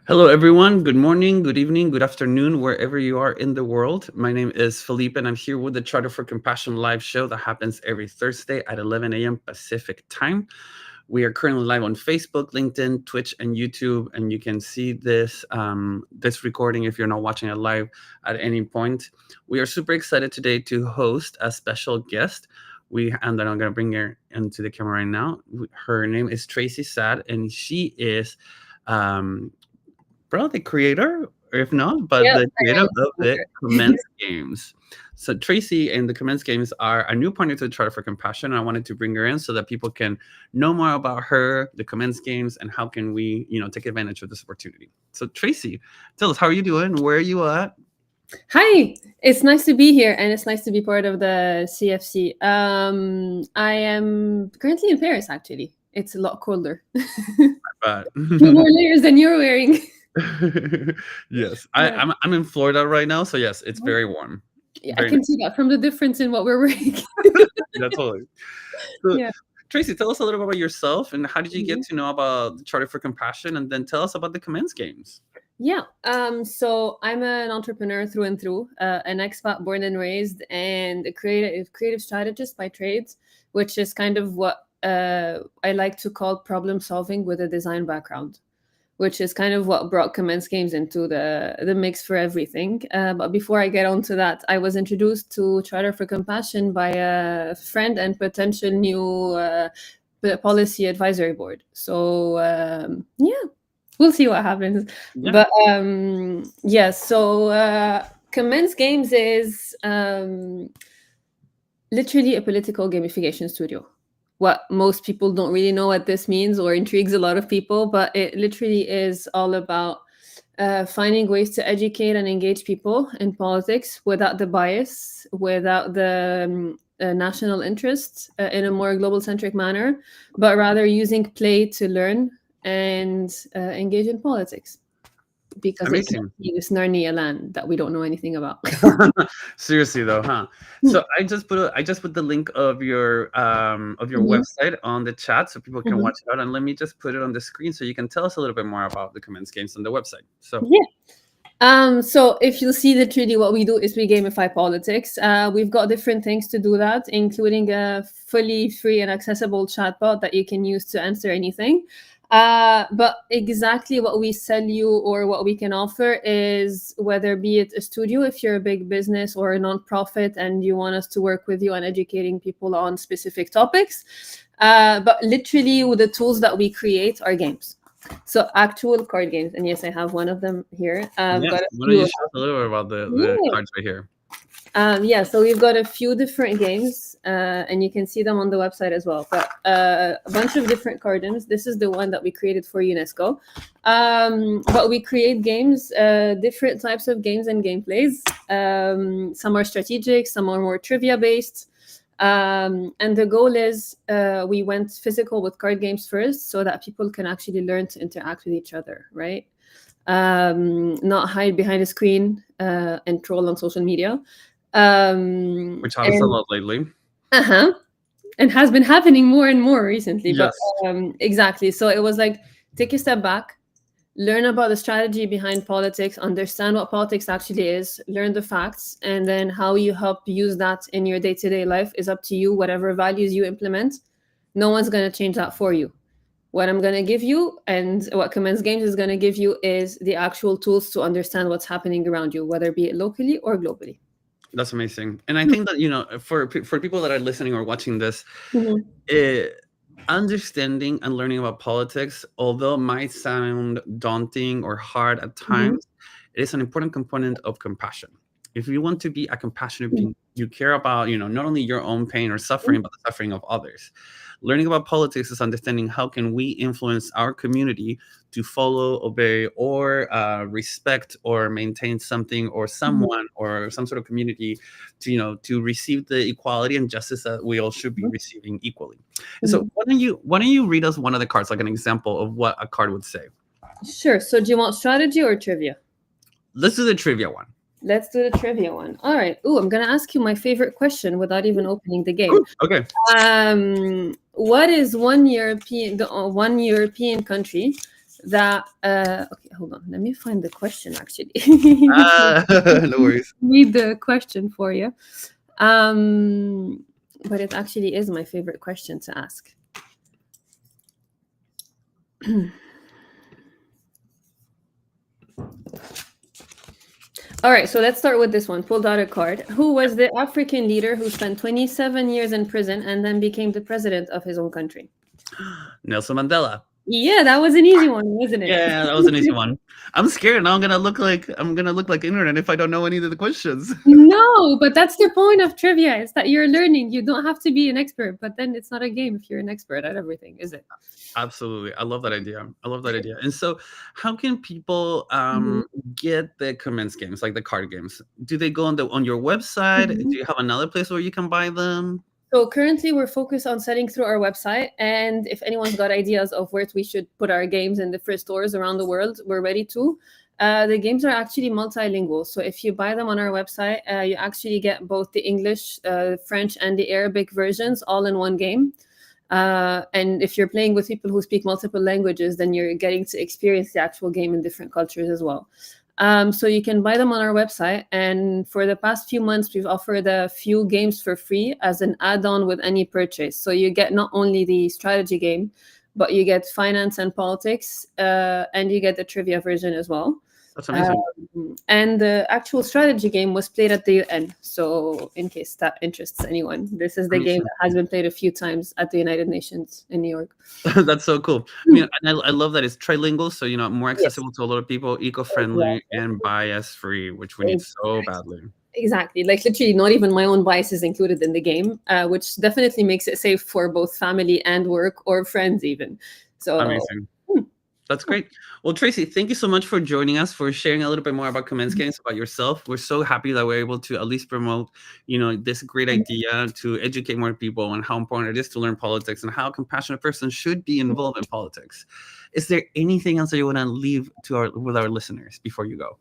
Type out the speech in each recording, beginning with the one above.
Hello, everyone. Good morning, good evening, good afternoon, wherever you are in the world. My name is Felipe, and I'm here with the Charter for Compassion live show that happens every Thursday at 11 a.m. Pacific time. We are currently live on Facebook, LinkedIn, Twitch, and YouTube, and you can see this recording if you're not watching it live at any point. We are super excited today to host a special guest. And then I'm going to bring her into the camera right now. Her name is Tracy Saad, and she is um, the creator, or if not, but Yep, the I creator am. of the Commence Games. So Tracy and the Commence Games are a new partner to the Charter for Compassion. And I wanted to bring her in so that people can know more about her, the Commence Games, and how can we, take advantage of this opportunity. So Tracy, tell us, how are you doing? Where are you at? Hi, it's nice to be here, and it's nice to be part of the CFC. I am currently in Paris. Actually, it's a lot colder. But Two more layers than you're wearing. yes, Yeah. I'm in Florida right now, so yes, it's very warm. Yeah, I Very can nice. see that from the difference in what we're wearing. Yeah, totally. So, Yeah. Tracy, tell us a little bit about yourself and how did you get Mhm. to know about the Charter for Compassion, and then tell us about the Commence Games. Yeah. So I'm an entrepreneur through and through, an expat born and raised, and a creative strategist by trade, which is kind of what I like to call problem solving with a design background, which is kind of what brought Commence Games into the mix for everything. But before I get onto that, I was introduced to Charter for Compassion by a friend and potential new policy advisory board. So yeah, we'll see what happens. Yeah, But yeah, so Commence Games is literally a political gamification studio. What most people don't really know what this means or intrigues a lot of people, but it literally is all about finding ways to educate and engage people in politics without the bias, without the national interest, in a more global centric manner, but rather using play to learn and engage in politics because it's amazing. this Narnia land that we don't know anything about. Seriously though, huh? So I just put the link of your Mhm. website on the chat so people can Mhm. watch it out, and let me just put it on the screen so you can tell us a little bit more about the Commence Games on the website. So Yeah. So if you see literally what we do is we gamify politics. We've got different things to do that, including a fully free and accessible chatbot that you can use to answer anything. But exactly what we sell you or what we can offer is whether be it a studio if you're a big business or a nonprofit and you want us to work with you on educating people on specific topics. But literally, with the tools that we create are games. So actual card games, and yes, I have one of them here. I've yes, got a why don't you few. show us a little bit about the Yeah. cards right here? Yeah, so we've got a few different games, and you can see them on the website as well. But a bunch of different card games. This is the one that we created for UNESCO. But we create games, different types of games and gameplays. Some are strategic, some are more trivia based. And the goal is we went physical with card games first so that people can actually learn to interact with each other, right? Not hide behind a screen and troll on social media. Which happens a And lot lately. uh-huh, and has been happening more and more recently. But Yes. exactly, so it was like take a step back, learn about the strategy behind politics, understand what politics actually is, learn the facts, and then how you help use that in your day-to-day life is up to you. Whatever values you implement, no one's going to change that for you. What I'm going to give you and what Commence Games is going to give you is the actual tools to understand what's happening around you, whether be it locally or globally. That's amazing. And I think that, for people that are listening or watching this, Mhm. eh, understanding and learning about politics, although might sound daunting or hard at Mhm. times, it is an important component of compassion. If you want to be a compassionate Mhm. being, you care about, not only your own pain or Mhm. suffering, but the suffering of others. Learning about politics is understanding how can we influence our community to follow, obey, or respect or maintain something or Mhm. someone or some sort of community to, to receive the equality and justice that we all should be receiving equally. And so Mhm. why don't you read us one of the cards, like an example of what a card would say? Sure. So, do you want strategy or trivia? Let's do the trivia one. Let's do the trivia one. All right. Ooh, I'm gonna ask you my favorite question without even opening the game. Ooh, okay. What is one European country that okay, hold on, let me find the question actually. No worries. Read the question for you. But it actually is my favorite question to ask. All right, so let's start with this one. Pulled out a card. Who was the African leader who spent 27 years in prison and then became the president of his own country? Nelson Mandela. Yeah, that was an easy one, wasn't it? Yeah, that was an easy one. I'm scared now. I'm gonna look like ignorant if I don't know any of the questions. No, but that's the point of trivia. It's that you're learning. You don't have to be an expert, but then it's not a game if you're an expert at everything, is it? Absolutely. I love that idea. I love that idea. And so how can people Mhm. get the commence games, like the card games? Do they go on your website? Mhm. Do you have another place where you can buy them? So currently, we're focused on selling through our website, and if anyone's got ideas of where we should put our games in different stores around the world, we're ready to. The games are actually multilingual, so if you buy them on our website, you actually get both the English, French, and the Arabic versions all in one game. And if you're playing with people who speak multiple languages, then you're getting to experience the actual game in different cultures as well. So you can buy them on our website. And for the past few months, we've offered a few games for free as an add-on with any purchase. So you get not only the strategy game, but you get finance and politics, and you get the trivia version as well. That's amazing. And the actual strategy game was played at the UN. So, in case that interests anyone, this is the game Amazing. that has been played a few times at the United Nations in New York. That's so cool. I mean, and I love that it's trilingual, so more Yes, accessible to a lot of people, eco-friendly exactly. and bias-free, which we need so Exactly. badly. Exactly. Like literally, not even my own bias is included in the game, which definitely makes it safe for both family and work or friends, even. So, Amazing. hmm, That's great. Well, Tracy, thank you so much for joining us, for sharing a little bit more about Commence Games, about yourself. We're so happy that we're able to at least promote, this great idea to educate more people on how important it is to learn politics and how a compassionate person should be involved in politics. Is there anything else that you want to leave with our listeners before you go?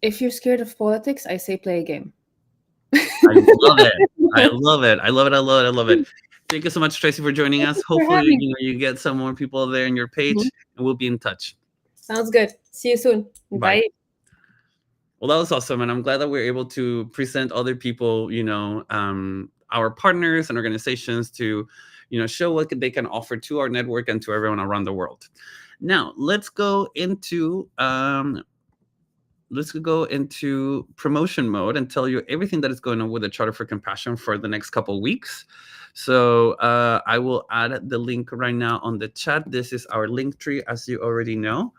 if you're scared of politics, I say play a game. I love it. I love it. I love it. I love it. I love it. Thank you so much, Tracy, for joining us. Thanks for Hopefully, having you get some more people there in your me. page, and we'll be in touch. Sounds good. See you soon. Bye. Bye. Well, that was awesome, and I'm glad that we're able to present other people, our partners and organizations to, show what they can offer to our network and to everyone around the world. Now, let's go into promotion mode and tell you everything that is going on with the Charter for Compassion for the next couple weeks. So I will add the link right now on the chat. This is our link tree, as you already know.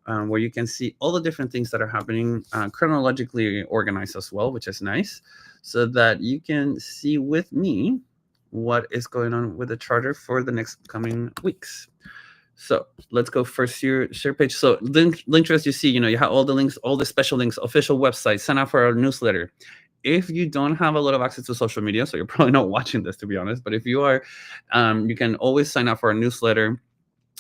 Where you can see all the different things that are happening, chronologically organized as well, which is nice, so that you can see with me what is going on with the charter for the next coming weeks. So let's go first here, share page. So link as you see, you have all the links, all the special links, official website, sign up for our newsletter. If you don't have a lot of access to social media, so you're probably not watching this, to be honest, but if you are, you can always sign up for our newsletter.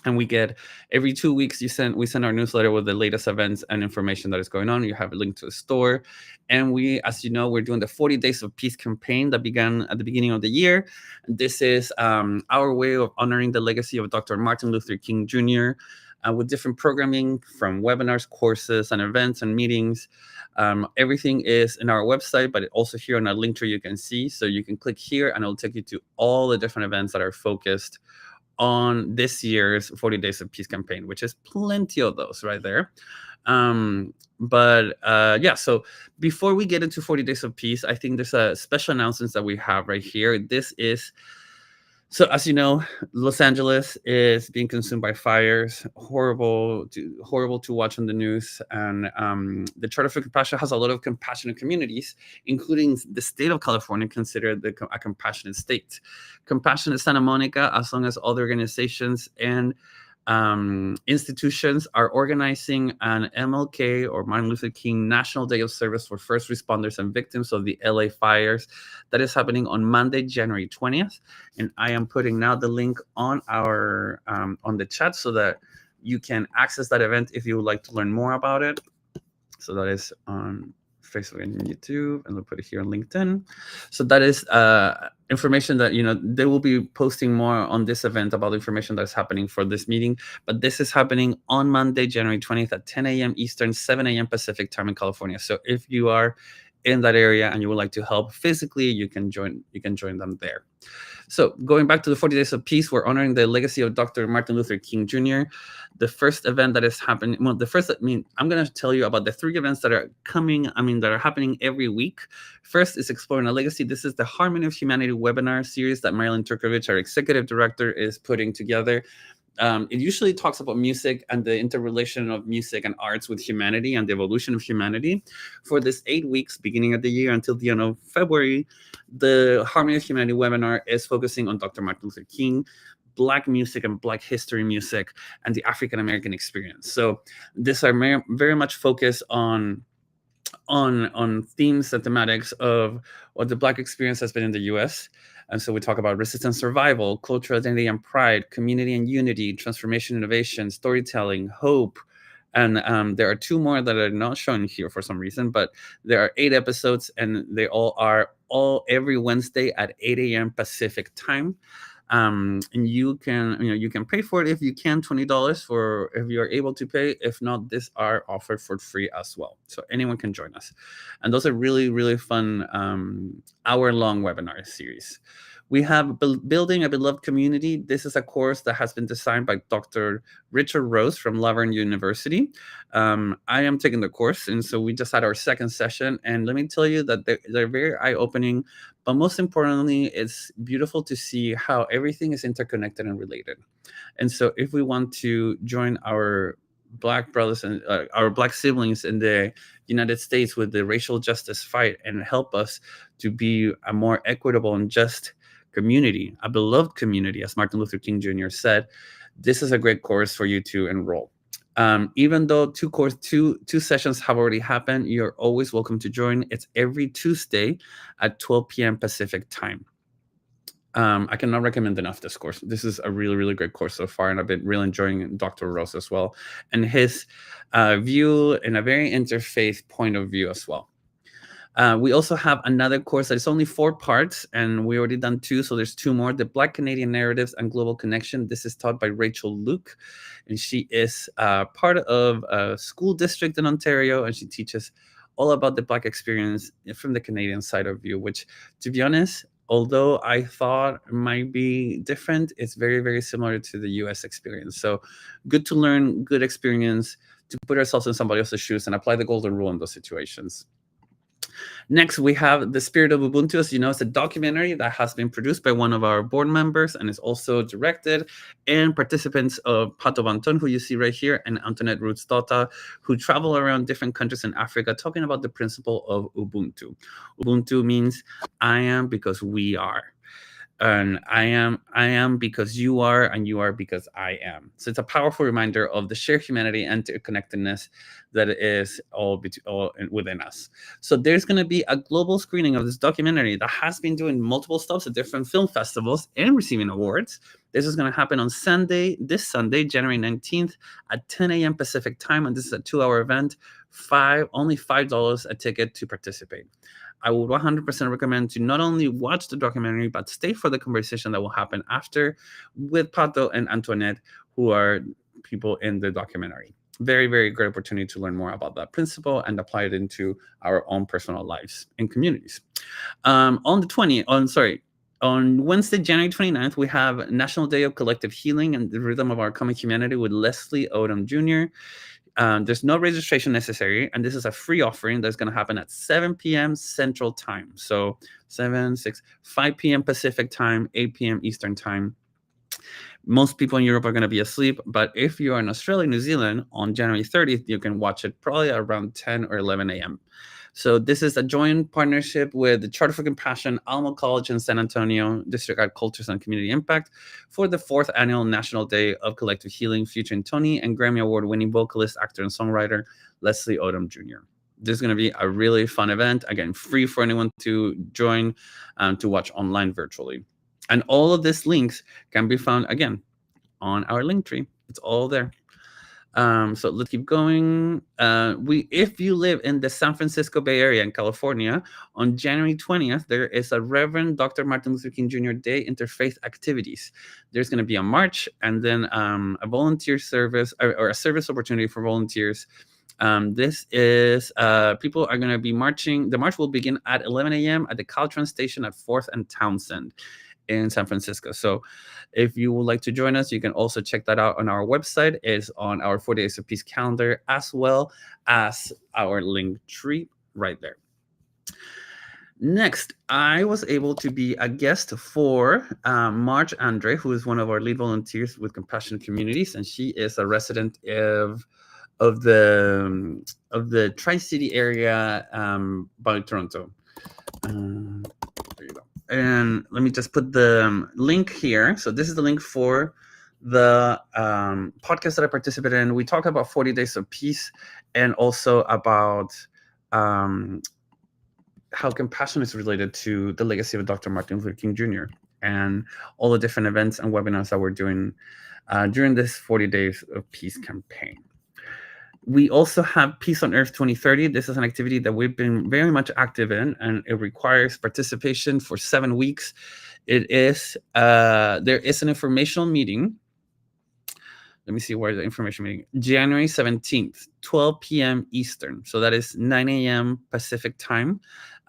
And we get every 2 weeks we send our newsletter with the latest events and information that is going on. You have a link to a store. And we, as you know, we're doing the 40 Days of Peace campaign that began at the beginning of the year. This is our way of honoring the legacy of Dr. Martin Luther King Jr. With different programming from webinars, courses, and events and meetings. Everything is in our website, but also here on our link tree you can see. So you can click here and it'll take you to all the different events that are focused on this year's 40 Days of Peace campaign, which is plenty of those right there. So before we get into 40 Days of Peace, I think there's a special announcement that we have right here. So as you know, Los Angeles is being consumed by fires. Horrible to watch on the news. And the Charter for Compassion has a lot of compassionate communities, including the state of California, considered a compassionate state. Compassionate Santa Monica, as long as other organizations and institutions are organizing an MLK or Martin Luther King National Day of Service for first responders and victims of the LA fires. That is happening on Monday, January 20th. And I am putting now the link on our on the chat so that you can access that event if you would like to learn more about it. So that is on Facebook and YouTube, and we'll put it here on LinkedIn. So that is information that, they will be posting more on this event about information that's happening for this meeting. But this is happening on Monday, January 20th at 10 a.m. Eastern, 7 a.m. Pacific time in California. So if you are in that area and you would like to help physically, you can join them there. So going back to the 40 Days of Peace, we're honoring the legacy of Dr. Martin Luther King Jr. The first event that is happening, I'm going to tell you about the three events that are coming, that are happening every week. First is Exploring a Legacy. This is the Harmony of Humanity webinar series that Marilyn Turkovich, our executive director, is putting together. It usually talks about music and the interrelation of music and arts with humanity and the evolution of humanity. For this 8 weeks, beginning of the year until the end of February, the Harmony of Humanity webinar is focusing on Dr. Martin Luther King, Black music and Black history music, and the African American experience. So these are very much focused on themes and thematics of what the Black experience has been in the U.S. And so we talk about resistance, survival, cultural identity and pride, community and unity, transformation, innovation, storytelling, hope. And there are two more that are not shown here for some reason, but there are 8 episodes, and they all are every Wednesday at 8 a.m. Pacific time. And you can pay for it if you can, $20 for if you're able to pay. If not, these are offered for free as well, so anyone can join us. And those are really, really fun hour-long webinar series. We have Building a Beloved Community. This is a course that has been designed by Dr. Richard Rose from Laverne University. I am taking the course, and so we just had our second session. And let me tell you that they're very eye-opening, but most importantly, it's beautiful to see how everything is interconnected and related. And so if we want to join our Black brothers and our Black siblings in the United States with the racial justice fight and help us to be a more equitable and just community, a beloved community, as Martin Luther King Jr. said, this is a great course for you to enroll. Even though two sessions have already happened, you're always welcome to join. It's every Tuesday at 12 p.m. Pacific time. I cannot recommend enough this course. This is a really, really great course so far, and I've been really enjoying Dr. Rose as well, and his view in a very interfaith point of view as well. We also have another course that is only 4 parts, and we already done 2, so there's 2 more. The Black Canadian Narratives and Global Connection. This is taught by Rachel Luke, and she is part of a school district in Ontario, and she teaches all about the Black experience from the Canadian side of view, which, to be honest, although I thought might be different, it's very, very similar to the US experience. So good to learn, good experience, to put ourselves in somebody else's shoes and apply the golden rule in those situations. Next, we have The Spirit of Ubuntu. As you know, it's a documentary that has been produced by one of our board members and is also directed, and participants of Pato Banton, who you see right here, and Antoinette Roots-Dota, who travel around different countries in Africa talking about the principle of Ubuntu. Ubuntu means I am because we are. And I am because you are, and you are because I am. So it's a powerful reminder of the shared humanity and interconnectedness that is all within us. So there's going to be a global screening of this documentary that has been doing multiple stops at different film festivals and receiving awards. This is going to happen on this Sunday, January 19th at 10 a.m. Pacific time, and this is a 2-hour event. Only $5 a ticket to participate. I would 100% recommend to not only watch the documentary, but stay for the conversation that will happen after with Pato and Antoinette, who are people in the documentary. Very, very great opportunity to learn more about that principle and apply it into our own personal lives and communities. On Wednesday, January 29th, we have National Day of Collective Healing and the Rhythm of Our Common Humanity with Leslie Odom Jr. There's no registration necessary, and this is a free offering that's going to happen at 7 p.m. Central Time. So 5 p.m. Pacific Time, 8 p.m. Eastern Time. Most people in Europe are going to be asleep, but if you are in Australia, New Zealand, on January 30th, you can watch it probably around 10 or 11 a.m. So this is a joint partnership with the Charter for Compassion, Alma College in San Antonio, District Art Cultures and Community Impact for the 4th Annual National Day of Collective Healing, featuring Tony and Grammy Award-winning vocalist, actor, and songwriter Leslie Odom Jr. This is going to be a really fun event. Again, free for anyone to join, to watch online virtually. And all of these links can be found, again, on our link tree. It's all there. So let's keep going. If you live in the San Francisco Bay Area in California, on January 20th, there is a Reverend Dr. Martin Luther King Jr. Day Interfaith Activities. There's going to be a march and then a volunteer service or a service opportunity for volunteers. This is people are going to be marching. The march will begin at 11 a.m. at the Caltrans station at 4th and Townsend in San Francisco. So if you would like to join us, you can also check that out on our website. It's on our 40 Days of Peace calendar, as well as our link tree right there. Next, I was able to be a guest for Marge Andre, who is one of our lead volunteers with Compassion Communities, and she is a resident of the Tri-City area by Toronto. There you go. And let me just put the link here. So this is the link for the podcast that I participated in. We talk about 40 Days of Peace and also about how compassion is related to the legacy of Dr. Martin Luther King Jr. and all the different events and webinars that we're doing during this 40 Days of Peace campaign. We also have Peace on Earth 2030. This is an activity that we've been very much active in, and it requires participation for 7 weeks. It is there is an informational meeting. Let me see where the information meeting. January 17th, 12 p.m. Eastern. So that is 9 a.m. Pacific time.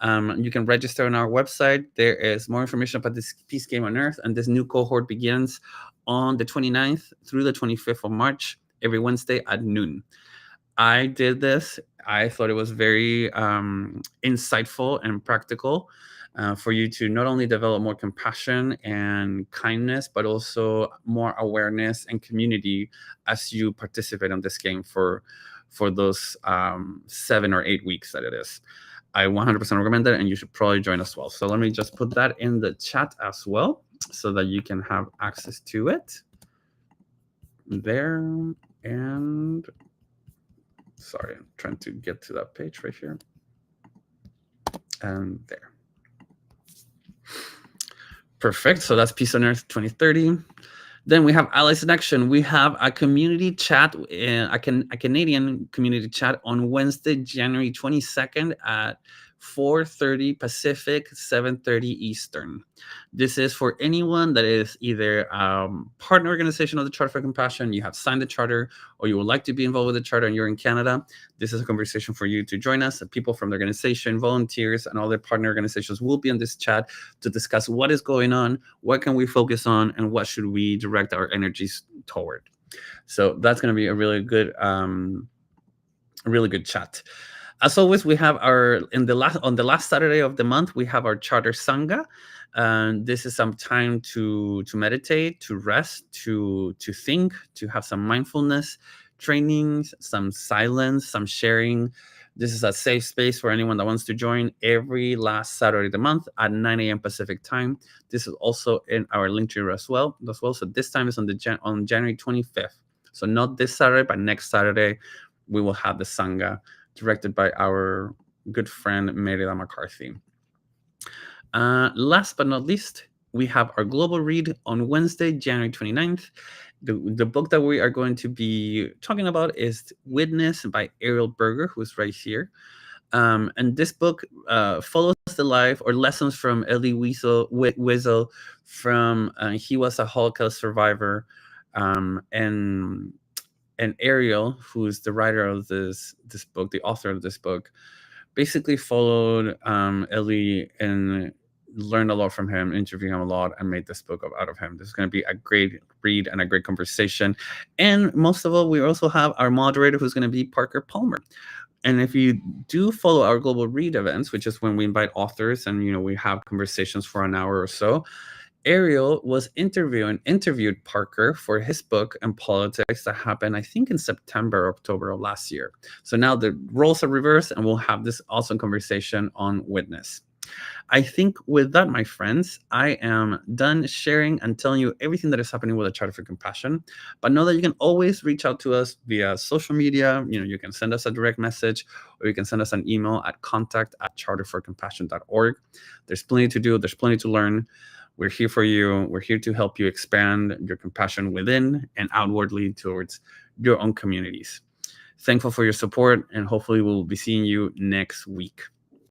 You can register on our website. There is more information about this Peace Game on Earth, and this new cohort begins on the 29th through the 25th of March, every Wednesday at noon. I did this. I thought it was very insightful and practical for you to not only develop more compassion and kindness, but also more awareness and community as you participate on this game for those 7 or 8 weeks that it is. I 100% recommend it, and you should probably join as well. So let me just put that in the chat as well so that you can have access to it. There, and sorry, I'm trying to get to that page right here. And there. Perfect. So that's Peace on Earth 2030. Then we have Allies in Action. We have a community chat, a Canadian community chat on Wednesday, January 22nd at 4:30 Pacific, 7:30 Eastern. This is for anyone that is either a partner organization of the Charter for Compassion, you have signed the charter, or you would like to be involved with the charter and you're in Canada. This is a conversation for you to join us. People from the organization, volunteers, and other partner organizations will be on this chat to discuss what is going on, what can we focus on, and what should we direct our energies toward. So that's going to be a really good chat. As always, we have on the last Saturday of the month, we have our Charter Sangha. This is some time to meditate, to rest, to think, to have some mindfulness trainings, some silence, some sharing. This is a safe space for anyone that wants to join every last Saturday of the month at 9 a.m. Pacific time. This is also in our link tree as well. So this time is on January 25th. So not this Saturday, but next Saturday, we will have the Sangha directed by our good friend Merida McCarthy. Last but not least, we have our global read on Wednesday, January 29th. The book that we are going to be talking about is Witness by Ariel Berger, who's right here. And this book follows the life or lessons from Elie Wiesel from he was a Holocaust survivor, and Ariel, who's the writer of this book, the author of this book, basically followed Elie and learned a lot from him, interviewed him a lot, and made this book out of him. This is going to be a great read and a great conversation. And most of all, we also have our moderator, who's going to be Parker Palmer. And if you do follow our global read events, which is when we invite authors and we have conversations for an hour or so, Ariel was interviewed Parker for his book and politics that happened, I think, in September or October of last year. So now the roles are reversed, and we'll have this awesome conversation on Witness. I think with that, my friends, I am done sharing and telling you everything that is happening with the Charter for Compassion. But know that you can always reach out to us via social media. You can send us a direct message, or you can send us an email at contact@charterforcompassion.org. There's plenty to do. There's plenty to learn. We're here for you. We're here to help you expand your compassion within and outwardly towards your own communities. Thankful for your support, and hopefully we'll be seeing you next week.